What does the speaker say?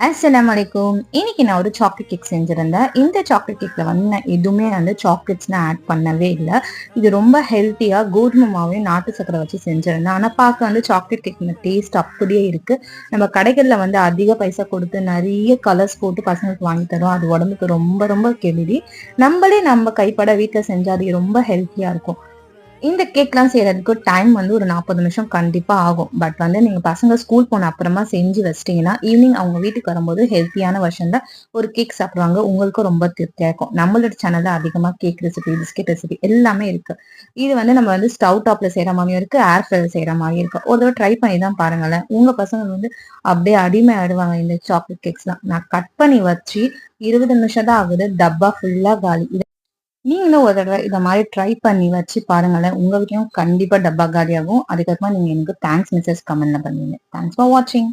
அஸ்ஸலாமு அலைக்கும். இன்னைக்கு நான் ஒரு சாக்லேட் கேக் செஞ்சிருந்தேன். இந்த சாக்லேட் கேக்ல வந்து நான் எதுவுமே வந்து சாக்லேட்ஸ்லாம் ஆட் பண்ணவே இல்ல. இது ரொம்ப ஹெல்த்தியா கோதுமை மாவையும் நாட்டு சர்க்கரை வச்சு செஞ்சிருந்தேன். ஆனா பார்க்க வந்து சாக்லேட் கேக் டேஸ்ட் அப்படியே இருக்கு. நம்ம கடைகள்ல வந்து அதிக பைசா கொடுத்து நிறைய கலர்ஸ் போட்டு பசங்களுக்கு வாங்கி தரோம். அது உடம்புக்கு ரொம்ப ரொம்ப கெடுதி. நம்மளே நம்ம கைப்பட வீட்டுல செஞ்சா அது ரொம்ப ஹெல்த்தியா இருக்கும். இந்த கேக்லாம் செய்யறதுக்கு டைம் வந்து ஒரு 40 நிமிஷம் கண்டிப்பா ஆகும். பட் வந்து நீங்க பசங்க ஸ்கூல் போன அப்புறமா செஞ்சு வச்சிட்டீங்கன்னா, ஈவினிங் அவங்க வீட்டுக்கு வரும்போது ஹெல்த்தியான வெர்ஷன்ல ஒரு கேக் சாப்பிடுவாங்க. உங்களுக்கும் ரொம்ப திருப்தியா இருக்கும். நம்மளோட சேனல்ல அதிகமா கேக் ரெசிபி, பிஸ்கெட் ரெசிபி எல்லாமே இருக்கு. இது வந்து நம்ம வந்து ஸ்டவ் டாப்ல செய்யற மாதிரியும் இருக்கு, ஏர் ஃப்ரைல செய்யற மாதிரியும் இருக்கு. ஒரு தடவை ட்ரை பண்ணி தான் பாருங்களேன். உங்க பசங்க வந்து அப்படியே அடிமை ஆயிடுவாங்க இந்த சாக்லேட் கேக்ஸ்லாம். நான் கட் பண்ணி வச்சு 20 நிமிஷம் தான் ஆகுது. டப்பா ஃபுல்லா காலி. நீங்களும் ஒரு தடவை இத மாரி ட்ரை பண்ணி வச்சு பாருங்களேன். உங்க வீட்லயும் கண்டிப்பா டப்பா காலியாகும். அதுக்கப்புறமா நீங்க எனக்கு தேங்க்ஸ் மெசேஜ் கமெண்ட்ல பண்ணுவீங்க. தேங்க்ஸ் ஃபார் வாட்சிங்.